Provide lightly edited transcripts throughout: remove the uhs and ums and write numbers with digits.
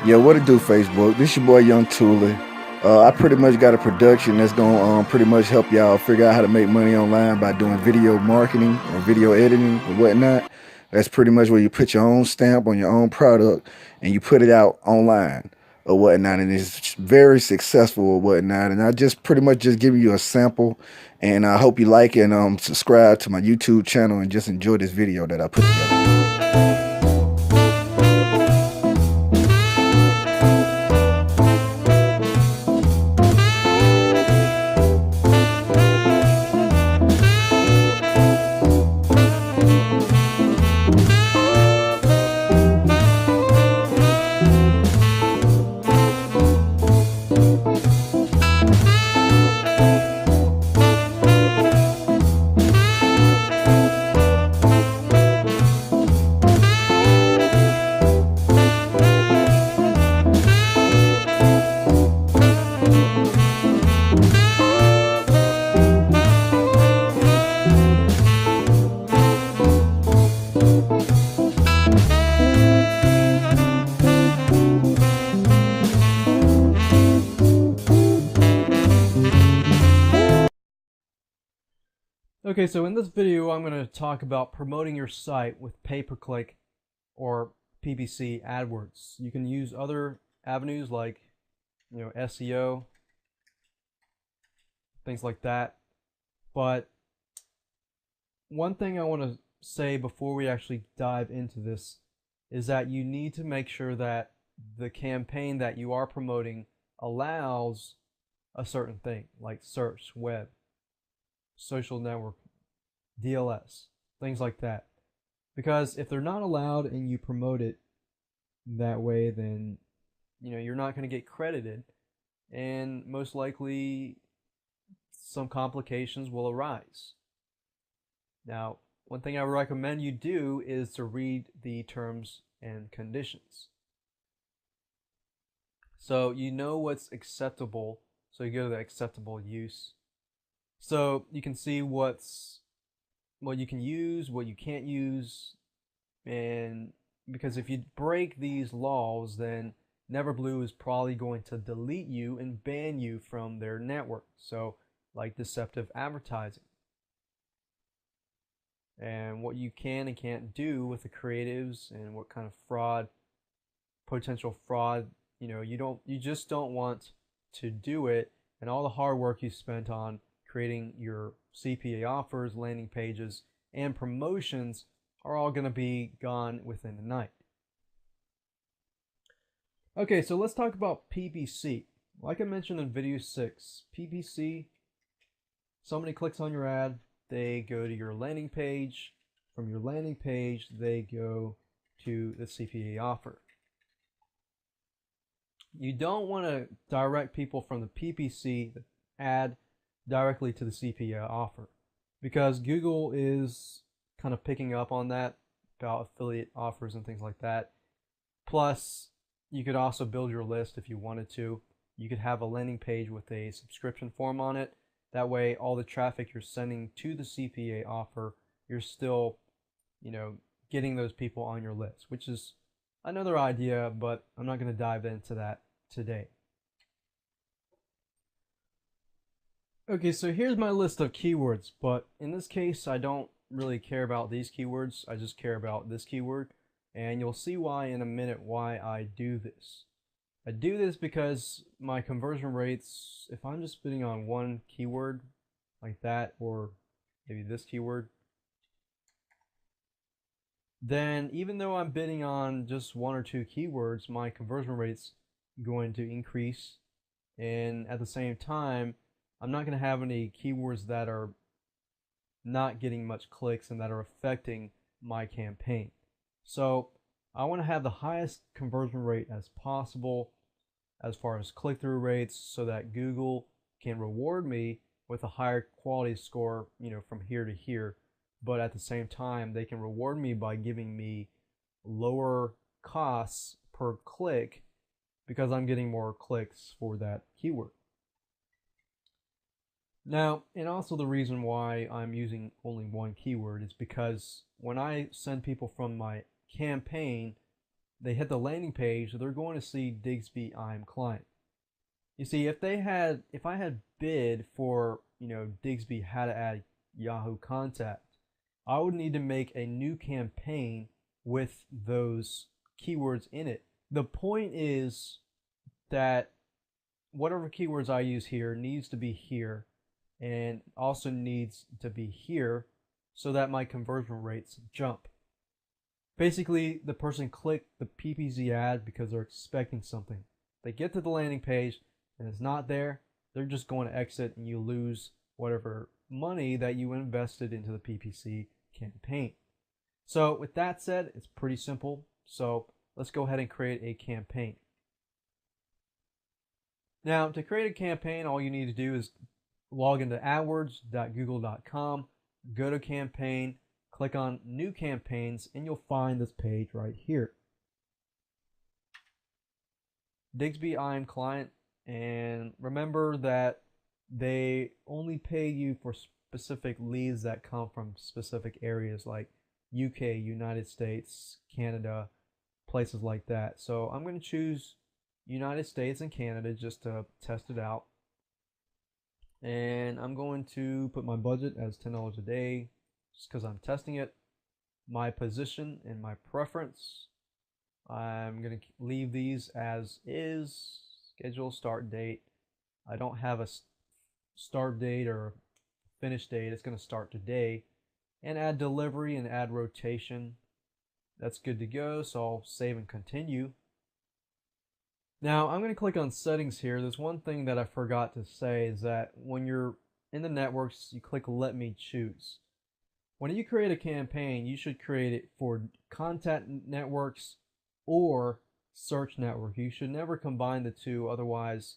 Yeah, what it do, Facebook? This your boy Young Tula. I pretty much got a production that's gonna pretty much help y'all figure out how to make money online by doing video marketing or video editing or whatnot. That's pretty much where you put your own stamp on your own product and you put it out online or whatnot, and it's very successful or whatnot. And I just pretty much just giving you a sample, and I hope you like it and subscribe to my YouTube channel and just enjoy this video that I put together. Okay, so in this video, I'm going to talk about promoting your site with pay-per-click or PPC AdWords. You can use other avenues like, SEO, things like that. But one thing I want to say before we actually dive into this is that you need to make sure that the campaign that you are promoting allows a certain thing like search, web, social network, DLS, things like that. Because if they're not allowed and you promote it that way, then you're not going to get credited, and most likely some complications will arise. Now, one thing I recommend you do is to read the terms and conditions. So you know what's acceptable, so you go to the acceptable use. So you can see what you can use, what you can't use, and because if you break these laws, then Neverblue is probably going to delete you and ban you from their network. So, like deceptive advertising. And what you can and can't do with the creatives and what kind of fraud, potential fraud, you just don't want to do it, and all the hard work you spent on creating your CPA offers, landing pages, and promotions are all going to be gone within the night. Okay, so let's talk about PPC. Like I mentioned in video 6, PPC, somebody clicks on your ad, they go to your landing page. From your landing page, they go to the CPA offer. You don't want to direct people from the PPC, the ad, directly to the CPA offer, because Google is kind of picking up on that about affiliate offers and things like that. Plus, you could also build your list if you wanted to. You could have a landing page with a subscription form on it. That way, all the traffic you're sending to the CPA offer, you're still, getting those people on your list, which is another idea, but I'm not going to dive into that today. Okay, so here's my list of keywords, but in this case, I don't really care about these keywords. I just care about this keyword, and you'll see why in a minute why I do this. I do this because my conversion rates, if I'm just bidding on one keyword like that, or maybe this keyword, then even though I'm bidding on just one or two keywords, my conversion rate's going to increase, and at the same time, I'm not going to have any keywords that are not getting much clicks and that are affecting my campaign. So I want to have the highest conversion rate as possible as far as click-through rates, so that Google can reward me with a higher quality score, from here to here. But at the same time, they can reward me by giving me lower costs per click because I'm getting more clicks for that keyword. Now, and also the reason why I'm using only one keyword is because when I send people from my campaign, they hit the landing page, they're going to see Digsby IM client. You see, if I had bid for, Digsby how to add Yahoo contact, I would need to make a new campaign with those keywords in it. The point is that whatever keywords I use here needs to be here and also needs to be here so that my conversion rates jump. Basically, the person clicked the PPC ad because they're expecting something. They get to the landing page and it's not there, they're just going to exit and you lose whatever money that you invested into the PPC campaign. So with that said, it's pretty simple. So let's go ahead and create a campaign. Now, to create a campaign, all you need to do is log into adwords.google.com, go to campaign, click on new campaigns, and you'll find this page right here. Digsby IM client, and remember that they only pay you for specific leads that come from specific areas like UK, United States, Canada, places like that. So I'm going to choose United States and Canada just to test it out. And I'm going to put my budget as $10 a day just because I'm testing it. My position and my preference, I'm going to leave these as is. Schedule start date. I don't have a start date or finish date. It's going to start today. And add delivery and add rotation. That's good to go, so I'll save and continue. Now I'm going to click on settings here. There's one thing that I forgot to say is that when you're in the networks, you click let me choose. When you create a campaign, you should create it for contact networks or search network. You should never combine the two, otherwise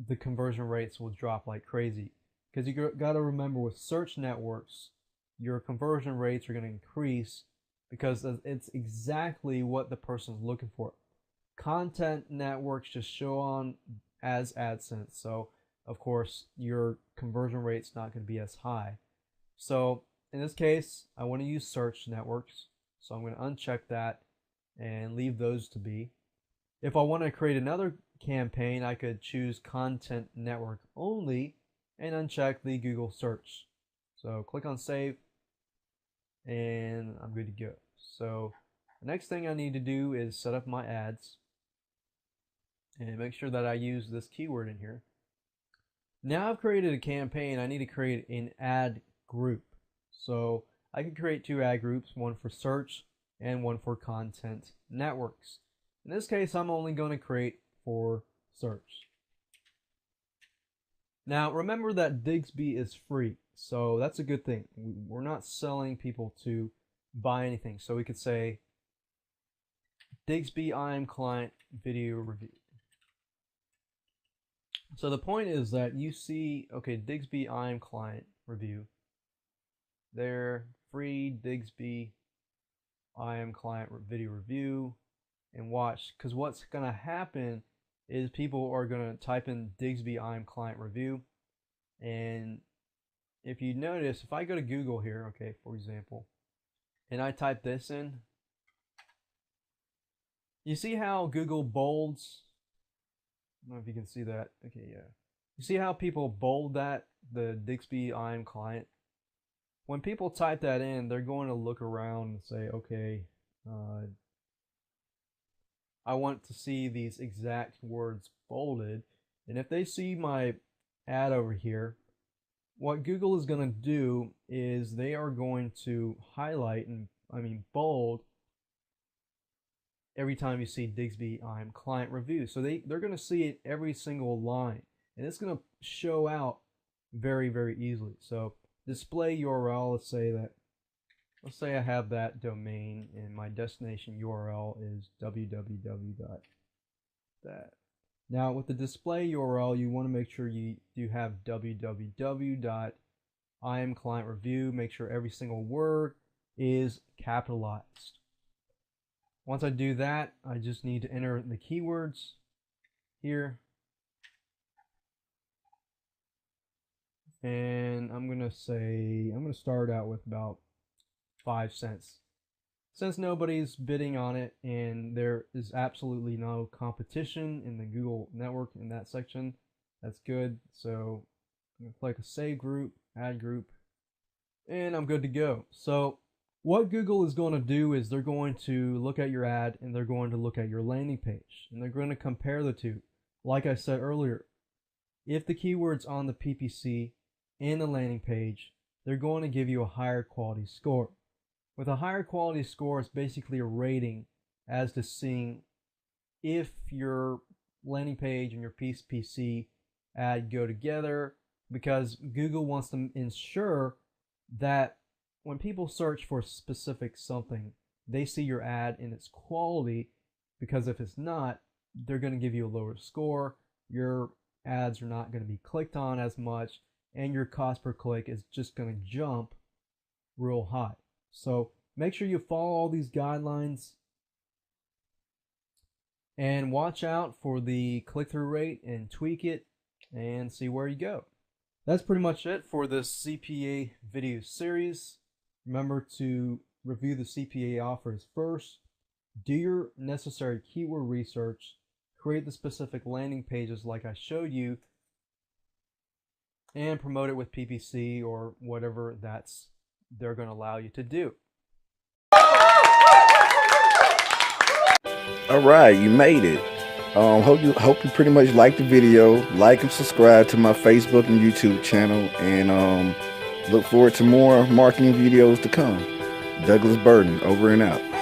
the conversion rates will drop like crazy. Because you got to remember, with search networks, your conversion rates are going to increase because it's exactly what the person's looking for. Content networks just show on as AdSense, so of course your conversion rate's not going to be as high. So in this case, I want to use search networks, so I'm going to uncheck that and leave those to be. If I want to create another campaign, I could choose content network only and uncheck the Google search. So click on save and I'm good to go. So the next thing I need to do is set up my ads and make sure that I use this keyword in here. Now I've created a campaign, I need to create an ad group. So I can create two ad groups, one for search and one for content networks. In this case, I'm only going to create for search. Now remember that Digsby is free, so that's a good thing. We're not selling people to buy anything. So we could say Digsby IM client video review. So the point is that you see, okay, Digsby IM client review. There, free Digsby IM client video review, and watch, because what's going to happen is people are going to type in Digsby IM client review, and if you notice, if I go to Google here, okay, for example, and I type this in, you see how Google bolds? I don't know if you can see that. Okay, yeah. You see how people bold that, the Digsby IM client? When people type that in, they're going to look around and say, okay, I want to see these exact words bolded. And if they see my ad over here, what Google is going to do is they are going to highlight and bold every time you see Digsby IM client review. So they're going to see it every single line, and it's going to show out very, very easily. So display URL, let's say I have that domain and my destination URL is www. Now with the display URL, you want to make sure you have www.imclientreview. Make sure every single word is capitalized. Once I do that, I just need to enter the keywords here. And I'm going to start out with about 5 cents. since nobody's bidding on it and there is absolutely no competition in the Google network in that section, that's good. So I'm going to click a save group, add group, and I'm good to go. So what Google is going to do is they're going to look at your ad and they're going to look at your landing page and they're going to compare the two. Like I said earlier, if the keyword's on the PPC and the landing page, they're going to give you a higher quality score. With a higher quality score, it's basically a rating as to seeing if your landing page and your PPC ad go together, because Google wants to ensure that when people search for specific something, they see your ad and its quality, because if it's not, they're going to give you a lower score. Your ads are not going to be clicked on as much, and your cost per click is just going to jump real high. So make sure you follow all these guidelines and watch out for the click-through rate and tweak it and see where you go. That's pretty much it for this CPA video series. Remember to review the CPA offers first, do your necessary keyword research, create the specific landing pages like I showed you, and promote it with PPC or whatever they're going to allow you to do. All right, you made it. Hope you pretty much liked the video. Like and subscribe to my Facebook and YouTube channel, and look forward to more marketing videos to come. Douglas Burton, over and out.